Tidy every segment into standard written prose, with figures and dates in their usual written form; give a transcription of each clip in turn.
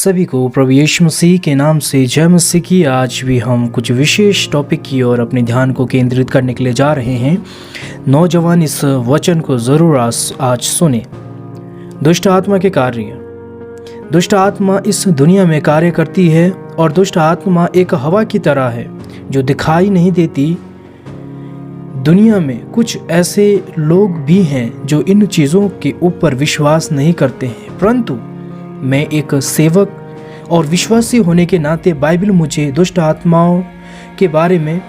सभी को प्रभु यीशु मसीह के नाम से जय मसीह की। आज भी हम कुछ विशेष टॉपिक की ओर अपने ध्यान को केंद्रित करने के लिए जा रहे हैं। नौजवान इस वचन को ज़रूर आज सुने। दुष्ट आत्मा के कार्य। दुष्ट आत्मा इस दुनिया में कार्य करती है और दुष्ट आत्मा एक हवा की तरह है जो दिखाई नहीं देती। दुनिया में कुछ ऐसे लोग भी हैं जो इन चीज़ों के ऊपर विश्वास नहीं करते हैं, परंतु मैं एक सेवक और विश्वासी होने के नाते बाइबल मुझे दुष्ट आत्माओं के बारे में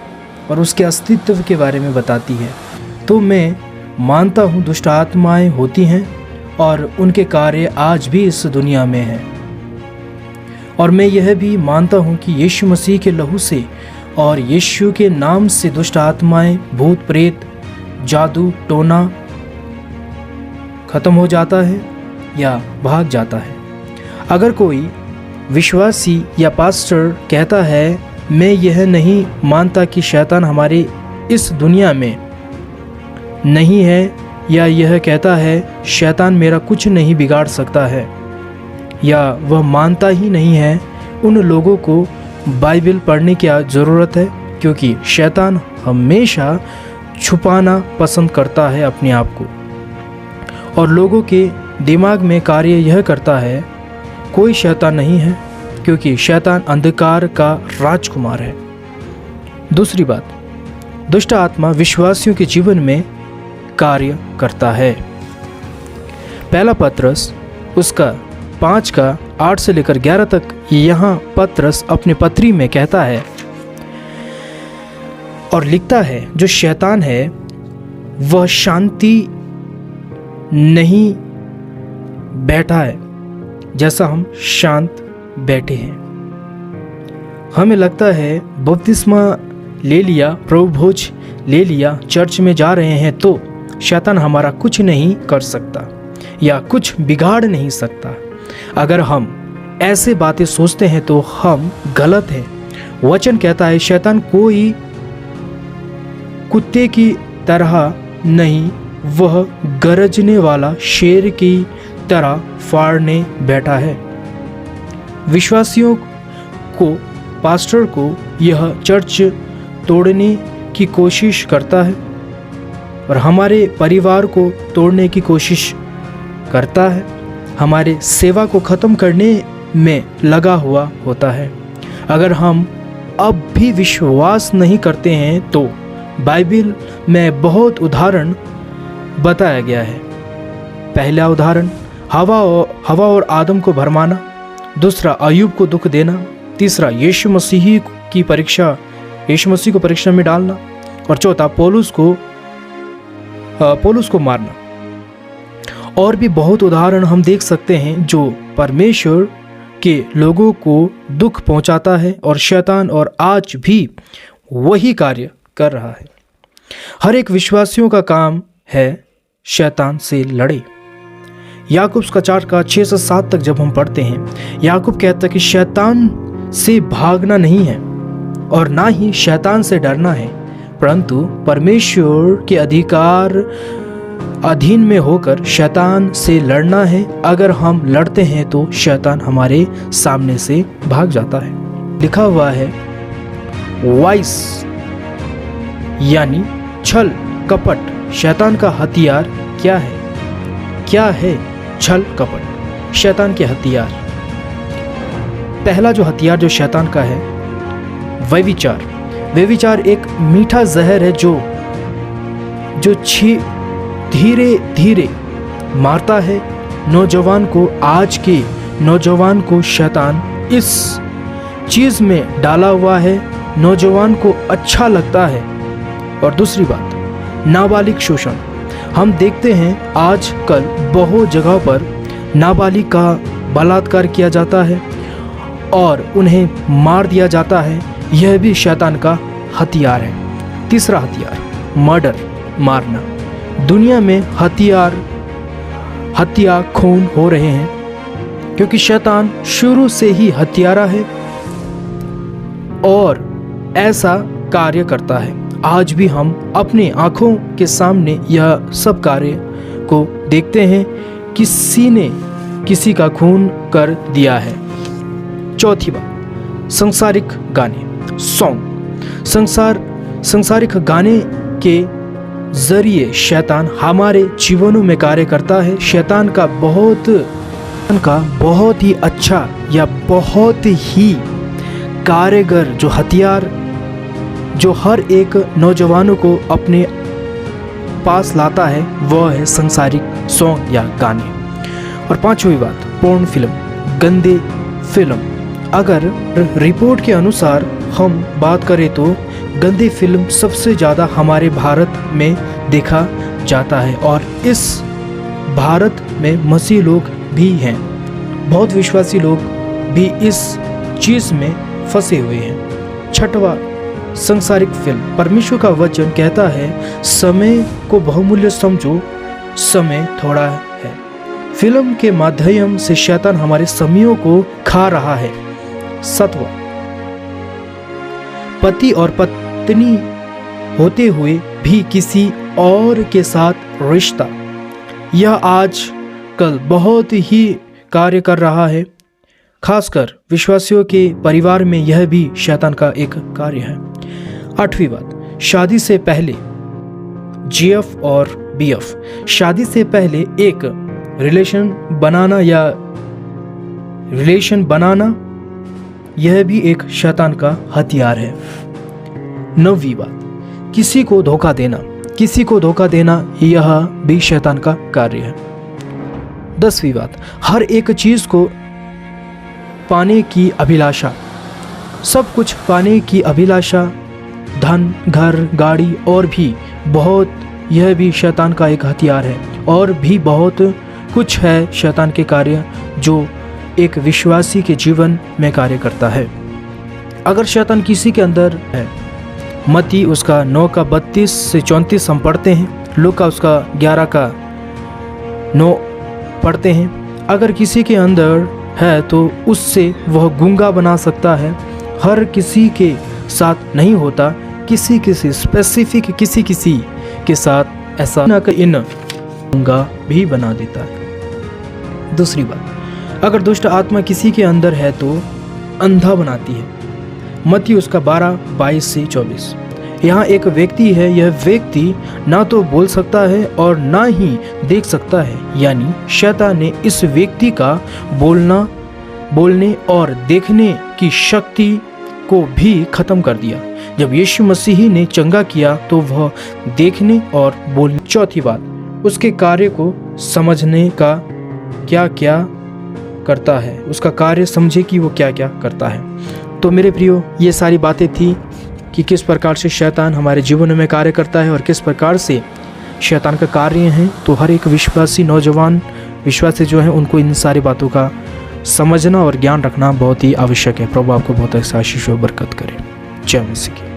और उसके अस्तित्व के बारे में बताती है। तो मैं मानता हूँ दुष्ट आत्माएं होती हैं और उनके कार्य आज भी इस दुनिया में हैं। और मैं यह भी मानता हूँ कि यीशु मसीह के लहू से और यीशु के नाम से दुष्ट आत्माएं, भूत प्रेत, जादू टोना खत्म हो जाता है या भाग जाता है। अगर कोई विश्वासी या पास्टर कहता है मैं यह नहीं मानता कि शैतान हमारे इस दुनिया में नहीं है, या यह कहता है शैतान मेरा कुछ नहीं बिगाड़ सकता है, या वह मानता ही नहीं है, उन लोगों को बाइबल पढ़ने की ज़रूरत है, क्योंकि शैतान हमेशा छुपाना पसंद करता है अपने आप को। और लोगों के दिमाग में कार्य यह करता है कोई शैतान नहीं है, क्योंकि शैतान अंधकार का राजकुमार है। दूसरी बात, दुष्ट आत्मा विश्वासियों के जीवन में कार्य करता है। पहला पत्रस उसका 5 का 8 से लेकर 11 तक यहाँ पत्रस अपने पत्री में कहता है और लिखता है, जो शैतान है वह शांति नहीं बैठा है जैसा हम शांत बैठे हैं। हमें लगता है बपतिस्मा ले लिया, प्रभु भोज ले लिया, चर्च में जा रहे हैं तो शैतान हमारा कुछ नहीं कर सकता या कुछ बिगाड़ नहीं सकता। अगर हम ऐसे बातें सोचते हैं तो हम गलत हैं। वचन कहता है शैतान कोई कुत्ते की तरह नहीं, वह गरजने वाला शेर की तरह फाड़ने बैठा है। विश्वासियों को, पास्टर को यह चर्च तोड़ने की कोशिश करता है और हमारे परिवार को तोड़ने की कोशिश करता है, हमारे सेवा को ख़त्म करने में लगा हुआ होता है। अगर हम अब भी विश्वास नहीं करते हैं तो बाइबल में बहुत उदाहरण बताया गया है। पहला उदाहरण हवा और आदम को भरमाना, दूसरा अय्यूब को दुख देना, तीसरा यीशु मसीह को परीक्षा में डालना, और चौथा पौलुस को मारना। और भी बहुत उदाहरण हम देख सकते हैं जो परमेश्वर के लोगों को दुख पहुंचाता है, और शैतान और आज भी वही कार्य कर रहा है। हर एक विश्वासियों का काम है शैतान से लड़े। याकूब का 4 का 6 से 7 तक जब हम पढ़ते हैं, याकूब कहता है कि शैतान से भागना नहीं है और ना ही शैतान से डरना है, परंतु परमेश्वर के अधिकार अधीन में होकर शैतान से लड़ना है। अगर हम लड़ते हैं तो शैतान हमारे सामने से भाग जाता है। लिखा हुआ है वाइस यानी छल कपट शैतान का हथियार क्या है? क्या है छल कपट शैतान के हथियार? पहला जो हथियार जो शैतान का है, व्यभिचार एक मीठा जहर है जो धीरे धीरे मारता है नौजवान को। आज के नौजवान को शैतान इस चीज में डाला हुआ है, नौजवान को अच्छा लगता है। और दूसरी बात, नाबालिग शोषण। हम देखते हैं आजकल बहुत जगह पर नाबालिग का बलात्कार किया जाता है और उन्हें मार दिया जाता है। यह भी शैतान का हथियार है। तीसरा हथियार, मर्डर, मारना। दुनिया में हत्या खून हो रहे हैं क्योंकि शैतान शुरू से ही हत्यारा है और ऐसा कार्य करता है। आज भी हम अपनी आँखों के सामने यह सब कार्य को देखते हैं। किसी ने किसी का खून कर दिया है। चौथी बात, संसारिक गाने, सॉन्ग। संसारिक गाने के जरिए शैतान हमारे जीवनों में कार्य करता है। शैतान का बहुत ही अच्छा या बहुत ही कारगर जो हथियार जो हर एक नौजवानों को अपने पास लाता है वह है संसारिक सॉन्ग या गाने। और पांचवी बात, पोर्न फिल्म, गंदे फिल्म। अगर रिपोर्ट के अनुसार हम बात करें तो गंदे फिल्म सबसे ज़्यादा हमारे भारत में देखा जाता है और इस भारत में मसीह लोग भी हैं, बहुत विश्वासी लोग भी इस चीज़ में फंसे हुए हैं। छठवा, संसारिक फिल्म। परमेश्वर का वचन कहता है समय को बहुमूल्य समझो, समय थोड़ा है। फिल्म के माध्यम से शैतान हमारे समयों को खा रहा है। सातवां, पति और पत्नी होते हुए भी किसी और के साथ रिश्ता। यह आजकल बहुत ही कार्य कर रहा है, खासकर विश्वासियों के परिवार में यह भी शैतान का एक कार्य है। आठवीं बात, शादी से पहले जीएफ और बीएफ। शादी से पहले एक रिलेशन बनाना यह भी एक शैतान का हथियार है। नौवीं बात, किसी को धोखा देना यह भी शैतान का कार्य है। 10वीं बात, हर एक चीज को पाने की अभिलाषा, सब कुछ पाने की अभिलाषा, धन, घर, गाड़ी और भी बहुत, यह भी शैतान का एक हथियार है। और भी बहुत कुछ है शैतान के कार्य जो एक विश्वासी के जीवन में कार्य करता है। अगर शैतान किसी के अंदर है, मत्ती उसका 9 का 32 से 34 हम पढ़ते हैं, लूका उसका 11 का 9 पढ़ते हैं। अगर किसी के अंदर है तो उससे वह गूंगा बना सकता है। हर किसी के साथ नहीं होता, किसी स्पेसिफिक किसी के साथ ऐसा न कर इन गूंगा भी बना देता है। दूसरी बात, अगर दुष्ट आत्मा किसी के अंदर है तो अंधा बनाती है। मत्ती उसका 12, 22 से 24। यहाँ एक व्यक्ति है, यह व्यक्ति ना तो बोल सकता है और ना ही देख सकता है, यानी शैतान ने इस व्यक्ति का बोलने और देखने की शक्ति को भी खत्म कर दिया। जब यीशु मसीह ने चंगा किया तो वह देखने और बोलने। चौथी बात, उसके कार्य को समझने का क्या क्या करता है, उसका कार्य समझे कि वो क्या क्या करता है। तो मेरे प्रियो, ये सारी बातें थी कि किस प्रकार से शैतान हमारे जीवन में कार्य करता है और किस प्रकार से शैतान का कार्य है। तो हर एक विश्वासी नौजवान विश्वासी जो है उनको इन सारी बातों का समझना और ज्ञान रखना बहुत ही आवश्यक है। प्रभु आपको बहुत अच्छा आशीष और बरकत करे। जय मसीह की।